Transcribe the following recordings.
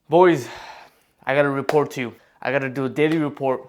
Boys, I gotta report to you. I gotta do a daily report.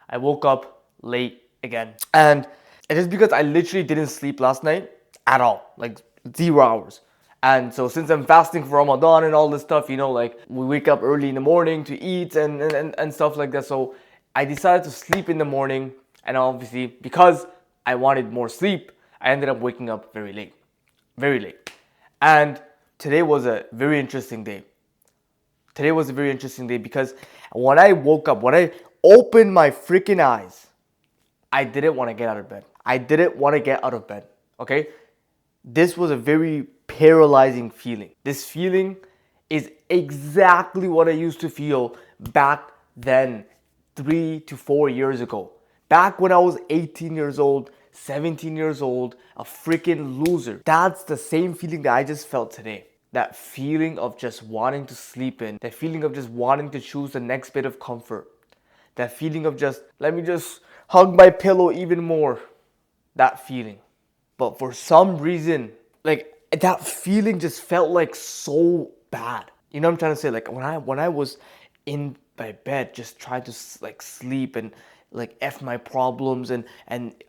I woke up late again. And it is because I literally didn't sleep last night at all. Like 0 hours. And so since I'm fasting for Ramadan and all this stuff, like we wake up early in the morning to eat and stuff like that. So I decided to sleep in the morning. And obviously, because I wanted more sleep, I ended up waking up very late. Very late. And today was a very interesting day. Today was a very interesting day because when I woke up, when I opened my freaking eyes, I didn't want to get out of bed. I didn't want to get out of bed. Okay? This was a very paralyzing feeling. This feeling is exactly what I used to feel back then, 3 to 4 years ago. Back when I was 18 years old, 17 years old, a freaking loser. That's the same feeling that I just felt today. That feeling of just wanting to sleep in, that feeling of just wanting to choose the next bit of comfort, that feeling of just, let me just hug my pillow even more, that feeling. But for some reason, like that feeling just felt like so bad. You know what I'm trying to say? Like when I was in my bed just trying to like sleep and like F my problems and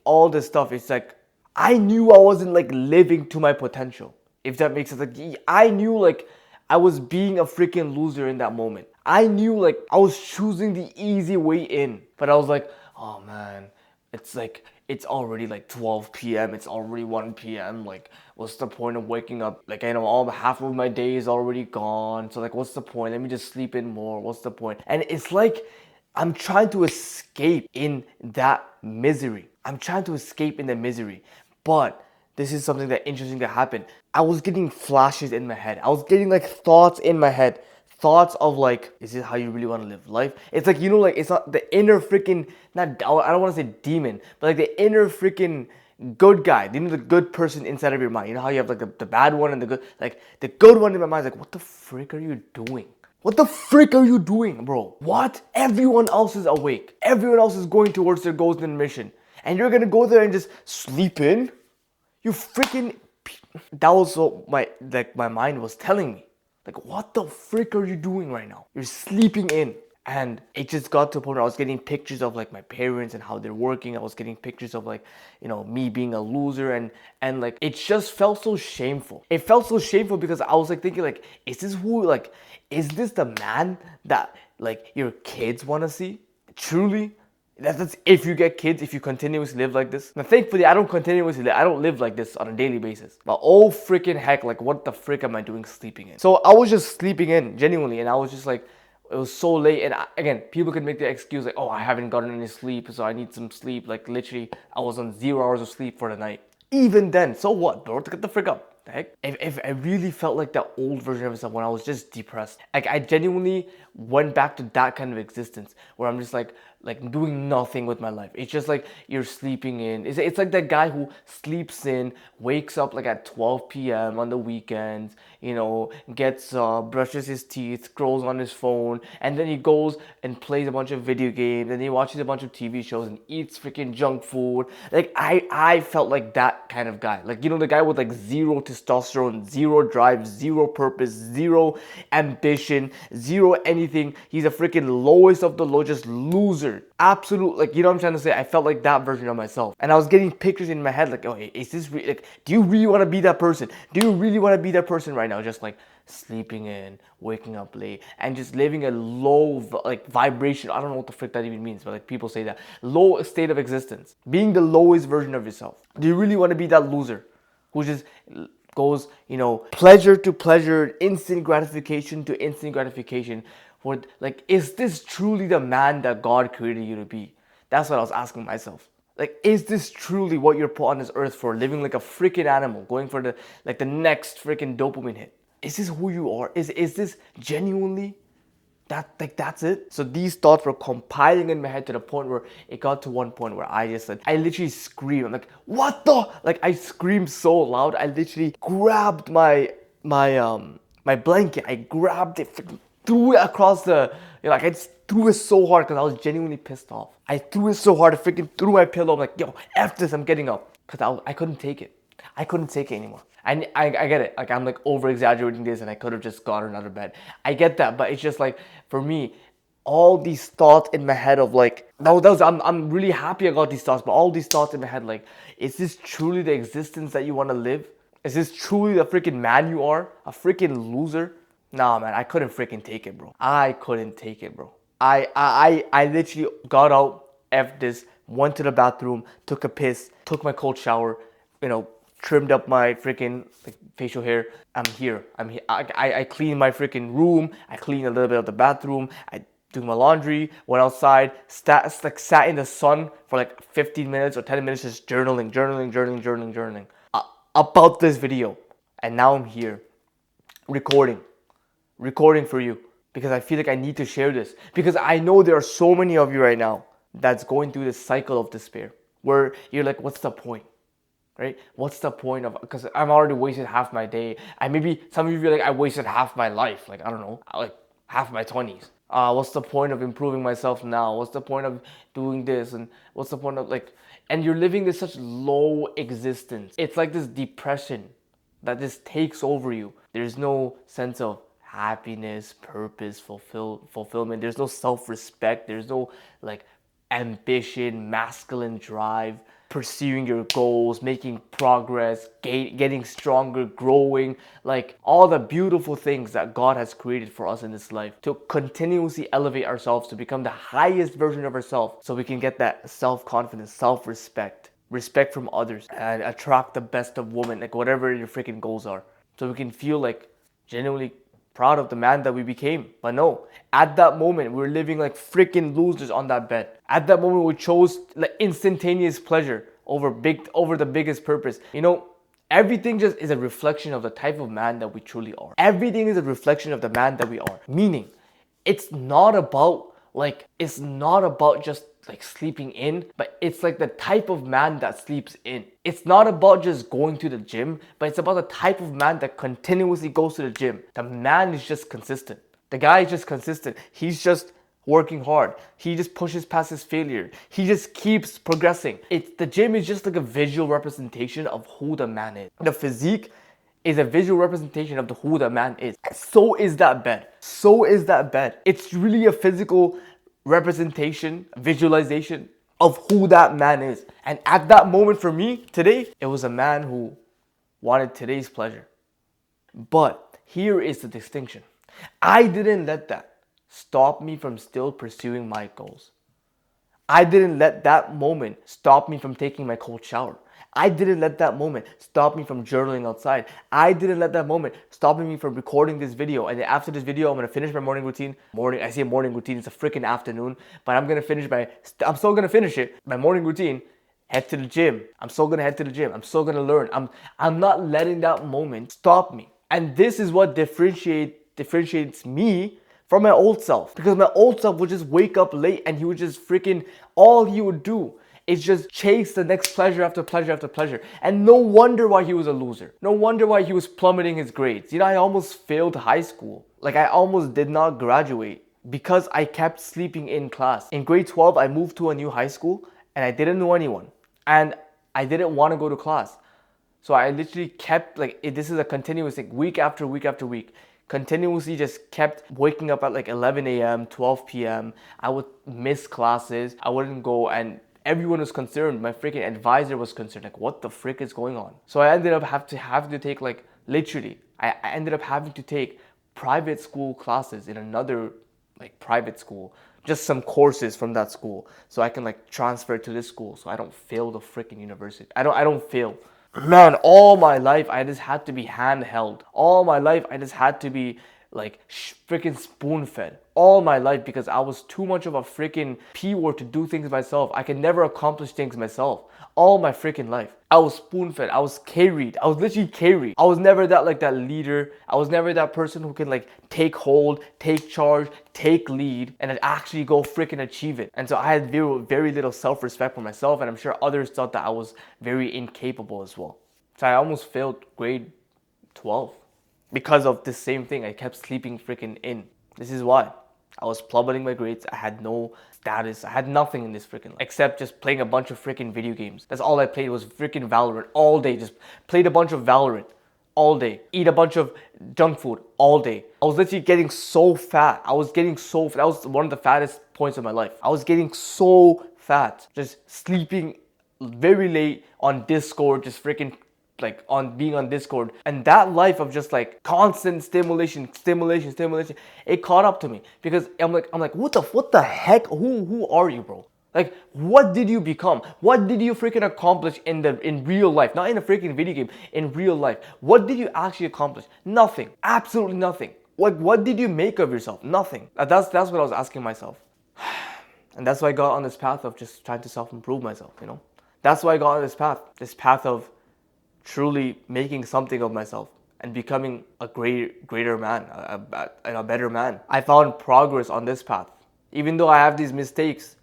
all this stuff, it's like I knew I wasn't like living to my potential. If that makes sense. Like I knew like I was being a freaking loser in that moment. I knew like I was choosing the easy way in. But I was like, oh man, it's like it's already like 12 p.m. It's already 1 p.m. Like, what's the point of waking up? Like, I know all half of my day is already gone. So like, what's the point? Let me just sleep in more. What's the point? And it's like I'm trying to escape in that misery. I'm trying to escape in the misery. But this is something that interesting that happened. I was getting flashes in my head. I was getting like thoughts in my head. Thoughts of like, is this how you really want to live life? It's like, like it's not the inner freaking, not, I don't want to say demon, but like the inner freaking good guy. The good person inside of your mind. You know how you have like the bad one and the good, like the good one in my mind is like, what the frick are you doing? What the frick are you doing, bro? What? Everyone else is awake. Everyone else is going towards their goals and mission. And you're gonna go there and just sleep in? You freaking. That was what my mind was telling me. Like, what the frick are you doing right now? You're sleeping in. And it just got to a point where I was getting pictures of like my parents and how they're working. I was getting pictures of like, me being a loser and like it just felt so shameful. It felt so shameful because I was like thinking like, is this the man that like your kids want to see? Truly? That's if you get kids, if you continuously live like this. Now, thankfully, I don't live like this on a daily basis. But oh freaking heck, like what the frick am I doing sleeping in? So I was just sleeping in, genuinely, and I was just like, it was so late. And again, people can make the excuse like, oh, I haven't gotten any sleep, so I need some sleep. Like literally, I was on 0 hours of sleep for the night. Even then, so what, bro? Get the frick up. The heck? If I really felt like that old version of myself when I was just depressed. Like I genuinely went back to that kind of existence where I'm just like doing nothing with my life. It's just like you're sleeping in. It's like that guy who sleeps in, wakes up like at 12 p.m. on the weekends, gets brushes his teeth, scrolls on his phone, and then he goes and plays a bunch of video games, and he watches a bunch of TV shows and eats freaking junk food. Like I felt like that kind of guy. Like the guy with like zero testosterone, zero drive, zero purpose, zero ambition, zero anything. He's a freaking lowest of the low, just loser. Absolute, like, you know what I'm trying to say? I felt like that version of myself. And I was getting pictures in my head like, oh, is this like, do you really want to be that person? Do you really want to be that person right now? Just like sleeping in, waking up late, and just living a low like vibration. I don't know what the frick that even means, but like people say that. Low state of existence. Being the lowest version of yourself. Do you really want to be that loser who just goes, pleasure to pleasure, instant gratification to instant gratification? Like, is this truly the man that God created you to be? That's what I was asking myself. Like, is this truly what you're put on this earth for? Living like a freaking animal, going for the next freaking dopamine hit. Is this who you are? Is this genuinely that's it? So these thoughts were compiling in my head to the point where it got to one point where I just said, I literally screamed. I'm like, what the? Like I screamed so loud. I literally grabbed my blanket. I grabbed it, threw it across the, like I just threw it so hard because I was genuinely pissed off. I threw it so hard, I freaking threw my pillow. I'm like, yo, F this, I'm getting up. Because I couldn't take it. I couldn't take it anymore. And I get it. Like I'm like over exaggerating this and I could have just gotten out of bed. I get that, but it's just like for me, all these thoughts in my head of like I'm really happy I got these thoughts, but all these thoughts in my head like, is this truly the existence that you want to live? Is this truly the freaking man you are? A freaking loser? Nah, man, I couldn't freaking take it, bro. I couldn't take it, bro. I literally got out, F this, went to the bathroom, took a piss, took my cold shower, trimmed up my freaking like facial hair. I'm here. I cleaned my freaking room. I cleaned a little bit of the bathroom. I do my laundry. Went outside. Sat in the sun for like 15 minutes or 10 minutes, just journaling about this video. And now I'm here, recording for you because I feel like I need to share this because I know there are so many of you right now that's going through this cycle of despair where you're like, what's the point? Right? What's the point of, because I'm already wasted half my day. Maybe some of you feel like I wasted half my life. Like, I don't know, like half my 20s. What's the point of improving myself now? What's the point of doing this? And what's the point of like, and you're living this such low existence. It's like this depression that just takes over you. There's no sense of happiness, purpose, fulfillment. There's no self-respect. There's no like ambition, masculine drive, pursuing your goals, making progress, getting stronger, growing, like all the beautiful things that God has created for us in this life to continuously elevate ourselves to become the highest version of ourselves so we can get that self-confidence, self-respect, respect from others, and attract the best of women, like whatever your freaking goals are. So we can feel like genuinely proud of the man that we became. But no, at that moment, we were living like freaking losers on that bed. At that moment, we chose like instantaneous pleasure over the biggest purpose. Everything just is a reflection of the type of man that we truly are. Everything is a reflection of the man that we are. Meaning, it's not about just like sleeping in, but it's like the type of man that sleeps in. It's not about just going to the gym, but it's about the type of man that continuously goes to the gym. The man is just consistent. The guy is just consistent. He's just working hard. He just pushes past his failure. He just keeps progressing. The gym is just like a visual representation of who the man is. The physique is a visual representation of who the man is. So is that bed. It's really a physical representation, visualization of who that man is. And at that moment for me today, it was a man who wanted today's pleasure. But here is the distinction. I didn't let that stop me from still pursuing my goals. I didn't let that moment stop me from taking my cold shower. I didn't let that moment stop me from journaling outside. I didn't let that moment stop me from recording this video. And after this video, I'm going to finish my morning routine. I say morning routine, it's a freaking afternoon. But I'm still going to finish it. My morning routine, head to the gym. I'm still going to head to the gym. I'm still going to learn. I'm not letting that moment stop me. And this is what differentiates me from my old self. Because my old self would just wake up late and he would just all he would do is just chase the next pleasure after pleasure after pleasure. And no wonder why he was a loser. No wonder why he was plummeting his grades. I almost failed high school. Like I almost did not graduate because I kept sleeping in class. In grade 12, I moved to a new high school and I didn't know anyone. And I didn't want to go to class. So I literally kept this is a continuous thing, week after week after week. Continuously just kept waking up at like 11 a.m., 12 p.m. I would miss classes. I wouldn't go, and everyone was concerned. My freaking advisor was concerned. Like, what the frick is going on? So I ended up having to take I ended up having to take private school classes in another private school. Just some courses from that school. So I can transfer to this school so I don't fail the freaking university. I don't fail. Man, all my life I just had to be handheld. All my life I just had to be freaking spoon fed. All my life because I was too much of a freaking P-word to do things myself. I can never accomplish things myself. All my freaking life. I was spoon fed. I was carried. I was literally carried. I was never that leader. I was never that person who can take hold, take charge, take lead, and actually go freaking achieve it. And so I had very, very little self-respect for myself, and I'm sure others thought that I was very incapable as well. So I almost failed grade 12 because of this same thing. I kept sleeping freaking in. This is why. I was plummeting my grades. I had no status. I had nothing in this freaking life except just playing a bunch of freaking video games. That's all I played was freaking Valorant all day. Just played a bunch of Valorant all day. Eat a bunch of junk food all day. I was literally getting so fat. I was getting so fat. That was one of the fattest points of my life. I was getting so fat. Just sleeping very late on Discord, just freaking like on being on Discord, and that life of just like constant stimulation, it caught up to me because I'm like, what the heck? Who are you, bro? Like, what did you become? What did you freaking accomplish in real life? Not in a freaking video game, in real life. What did you actually accomplish? Nothing. Absolutely nothing. Like, what did you make of yourself? Nothing. That's what I was asking myself. And that's why I got on this path of just trying to self-improve myself, you know? That's why I got on this path of truly making something of myself and becoming a greater man, a better man. I found progress on this path. Even though I have these mistakes,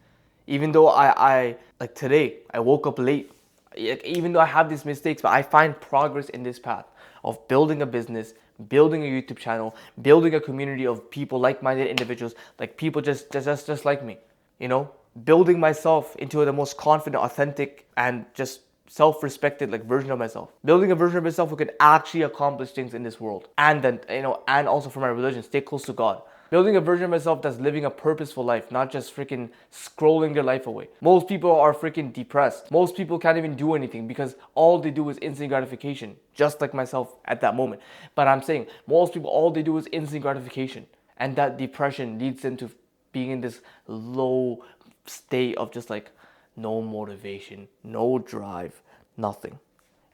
even though I like today, I woke up late, even though I have these mistakes, but I find progress in this path of building a business, building a YouTube channel, building a community of people, like-minded individuals, like people just like me, you know, building myself into the most confident, authentic, and just self-respected like version of myself, building a version of myself who can actually accomplish things in this world, and then, you know, and also for my religion, stay close to God. Building a version of myself that's living a purposeful life, not just freaking scrolling their life away. Most people are freaking depressed. Most people can't even do anything because all they do is instant gratification, just like myself at that moment. But I'm saying most people, all they do is instant gratification, and that depression leads them to being in this low state of just like no motivation, no drive, nothing.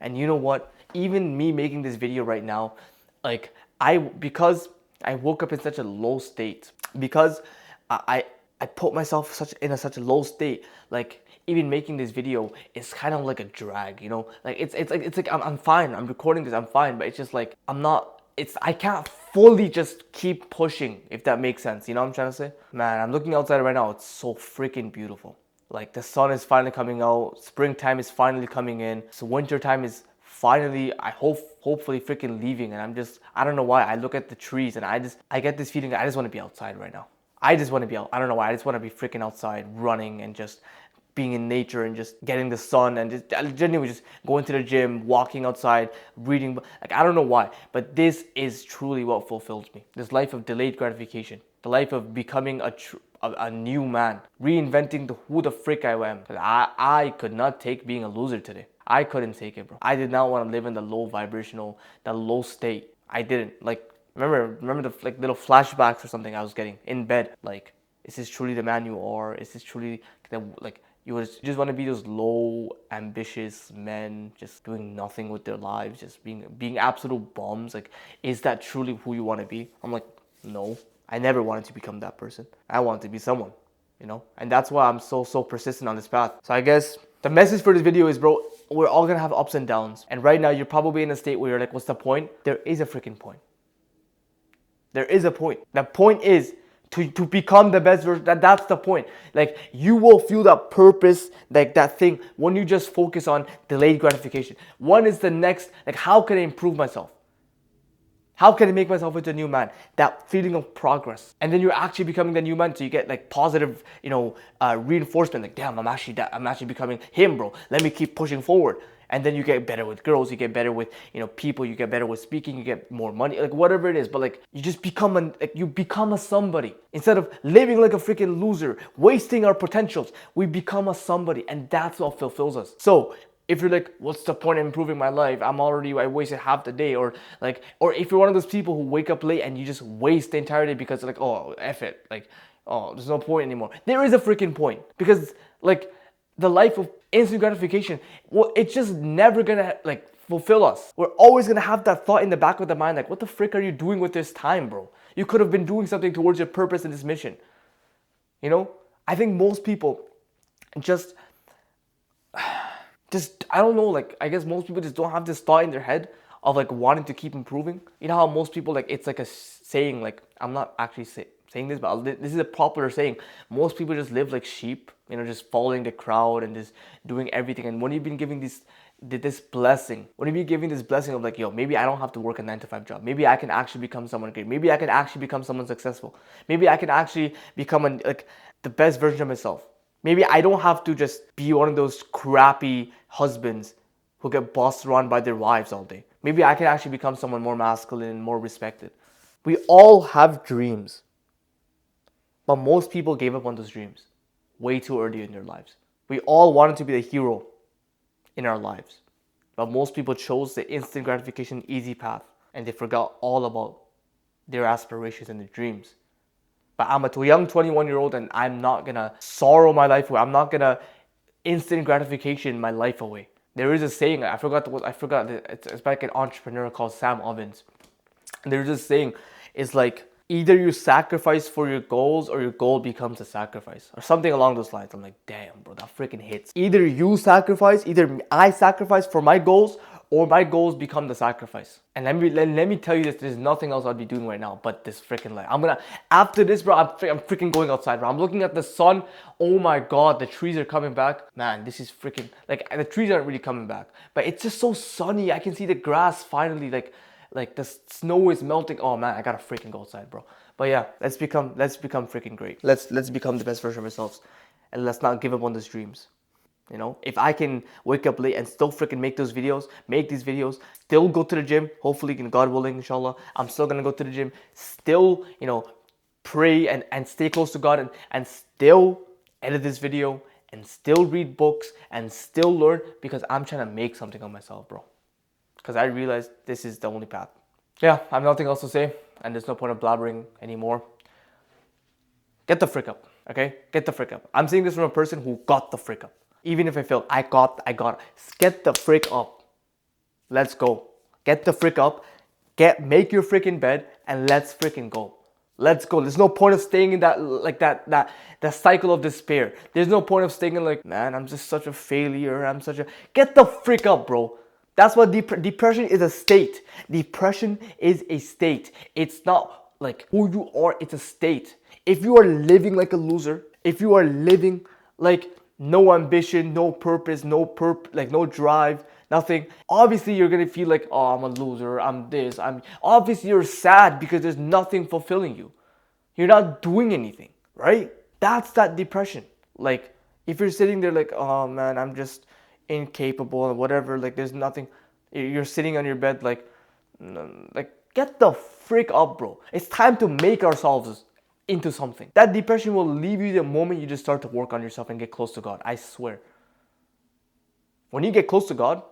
And you know what? Even me making this video right now, like because I woke up in such a low state, because I put myself in such a low state, like even making this video is kind of like a drag, you know? Like it's like I'm fine. I'm recording this, I'm fine, but it's just like I can't fully just keep pushing, if that makes sense. You know what I'm trying to say? Man, I'm looking outside right now. It's so freaking beautiful. Like the sun is finally coming out, springtime is finally coming in, so wintertime is finally, hopefully freaking leaving, and I don't know why, I look at the trees and I get this feeling that I just want to be outside right now. I just want to be out, I don't know why, I just want to be freaking outside, running and just being in nature and just getting the sun and just genuinely just going to the gym, walking outside, reading, like I don't know why, but this is truly what fulfills me. This life of delayed gratification, the life of becoming a new man, reinventing who the frick I am. I could not take being a loser today. I couldn't take it, bro. I did not want to live in the low vibrational, the low state. I didn't. Like, remember the like little flashbacks or something I was getting in bed. Like, is this truly the man you are? Is this truly like you just want to be those low, ambitious men just doing nothing with their lives, just being absolute bums? Like, is that truly who you want to be? I'm like, no. I never wanted to become that person. I wanted to be someone, you know? And that's why I'm so persistent on this path. So I guess the message for this video is, bro, we're all gonna have ups and downs. And right now you're probably in a state where you're like, what's the point? There is a freaking point. There is a point. The point is to become the best version. That's the point. Like, you will feel that purpose, like that thing, when you just focus on delayed gratification. One is the next, like, how can I improve myself? How can I make myself into a new man? That feeling of progress. And then you're actually becoming the new man, so you get like positive, you know, reinforcement. Like, damn, I'm actually becoming him, bro. Let me keep pushing forward. And then you get better with girls, you get better with, you know, people, you get better with speaking, you get more money, like whatever it is. But like, you just become a somebody. Instead of living like a freaking loser, wasting our potentials, we become a somebody, and that's what fulfills us. So if you're like, what's the point of improving my life? I wasted half the day. Or if you're one of those people who wake up late and you just waste the entire day because like, oh, F it. Like, oh, there's no point anymore. There is a freaking point. Because like the life of instant gratification, well, it's just never gonna like fulfill us. We're always gonna have that thought in the back of the mind, like, what the frick are you doing with this time, bro? You could have been doing something towards your purpose and this mission. You know? I think most people just I don't know, like, I guess most people just don't have this thought in their head of like wanting to keep improving. You know how most people, like, it's like a saying, like, I'm not actually saying this, but this is a popular saying. Most people just live like sheep, you know, just following the crowd and just doing everything. And when you've been given this blessing, when you be giving this blessing of like, yo, maybe I don't have to work a 9 to 5 job. Maybe I can actually become someone great. Maybe I can actually become someone successful. Maybe I can actually become like the best version of myself. Maybe I don't have to just be one of those crappy husbands who get bossed around by their wives all day. Maybe I can actually become someone more masculine and more respected. We all have dreams, but most people gave up on those dreams way too early in their lives. We all wanted to be the hero in our lives, but most people chose the instant gratification, easy path, and they forgot all about their aspirations and their dreams. But I'm a young 21-year-old, and I'm not gonna sorrow my life away. I'm not gonna instant gratification my life away. There is a saying, I forgot. It's by like an entrepreneur called Sam Ovens. And there's this saying, it's like, either you sacrifice for your goals or your goal becomes a sacrifice, or something along those lines. I'm like, damn, bro, that freaking hits. Either you sacrifice, either I sacrifice for my goals, or my goals become the sacrifice. And let me tell you this, there's nothing else I'd be doing right now but this freaking life. After this, bro, I'm freaking going outside, bro. I'm looking at the sun. Oh my God, the trees are coming back. Man, this is freaking, like, the trees aren't really coming back, but it's just so sunny. I can see the grass finally, like the snow is melting. Oh man, I gotta freaking go outside, bro. But yeah, let's become freaking great. Let's become the best version of ourselves, and let's not give up on those dreams. You know, if I can wake up late and still freaking make these videos, still go to the gym, hopefully, God willing, inshallah, I'm still gonna go to the gym, still, you know, pray and stay close to God, and still edit this video, and still read books, and still learn, because I'm trying to make something of myself, bro. Because I realized this is the only path. Yeah, I have nothing else to say, and there's no point of blabbering anymore. Get the frick up, okay? Get the frick up. I'm saying this from a person who got the frick up. Even if I failed, I got. Get the frick up. Let's go. Get the frick up. Make your freaking bed, and let's freaking go. Let's go. There's no point of staying in that cycle of despair. There's no point of staying in like, man, I'm just such a failure. Get the frick up, bro. That's what depression is, a state. Depression is a state. It's not like who you are, it's a state. If you are living like a loser, if you are living like no ambition, no purpose, no drive, nothing, obviously you're gonna feel like, oh, I'm a loser, obviously you're sad because there's nothing fulfilling you. You're not doing anything, right? That's that depression. Like, if you're sitting there like, oh man, I'm just incapable or whatever, like there's nothing, you're sitting on your bed like get the frick up, bro. It's time to make ourselves into something. That depression will leave you the moment you just start to work on yourself and get close to God. I swear. When you get close to God,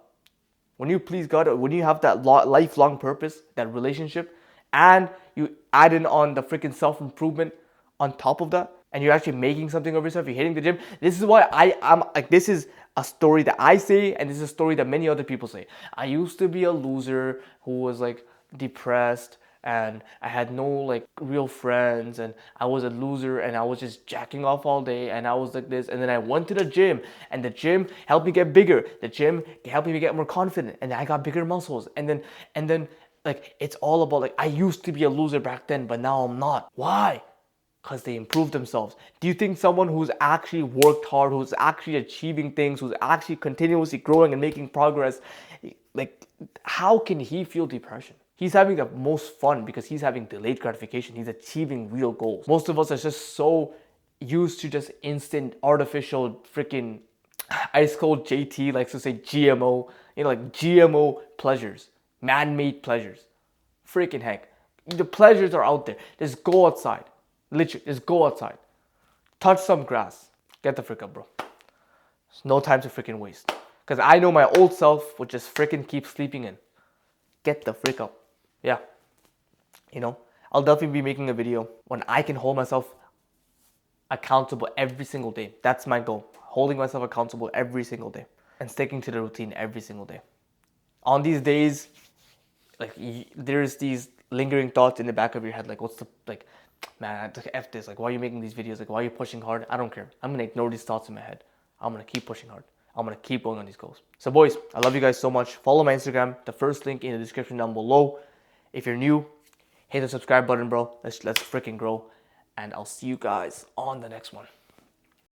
when you please God, when you have that lifelong purpose, that relationship, and you add in on the freaking self-improvement on top of that, and you're actually making something of yourself, you're hitting the gym. This is why I'm like, this is a story that I say, and this is a story that many other people say. I used to be a loser who was like depressed, and I had no like real friends, and I was a loser, and I was just jacking off all day, and I was like this, and then I went to the gym, and the gym helped me get bigger. The gym helped me get more confident, and I got bigger muscles, and then like, it's all about like, I used to be a loser back then, but now I'm not. Why? Because they improved themselves. Do you think someone who's actually worked hard, who's actually achieving things, who's actually continuously growing and making progress, like, how can he feel depression? He's having the most fun because he's having delayed gratification. He's achieving real goals. Most of us are just so used to just instant, artificial, freaking ice cold JT likes to say GMO, you know, like GMO pleasures, man-made pleasures. Freaking heck. The pleasures are out there. Just go outside. Literally, just go outside. Touch some grass. Get the frick up, bro. There's no time to freaking waste. Because I know my old self would just freaking keep sleeping in. Get the frick up. Yeah. You know, I'll definitely be making a video when I can hold myself accountable every single day. That's my goal. Holding myself accountable every single day. And sticking to the routine every single day. On these days, like, there's these lingering thoughts in the back of your head. Like, what's the, like, man, F this. Like, why are you making these videos? Like, why are you pushing hard? I don't care. I'm going to ignore these thoughts in my head. I'm going to keep pushing hard. I'm going to keep going on these goals. So, boys, I love you guys so much. Follow my Instagram. The first link in the description down below. If you're new, hit the subscribe button, bro. Let's freaking grow. And I'll see you guys on the next one.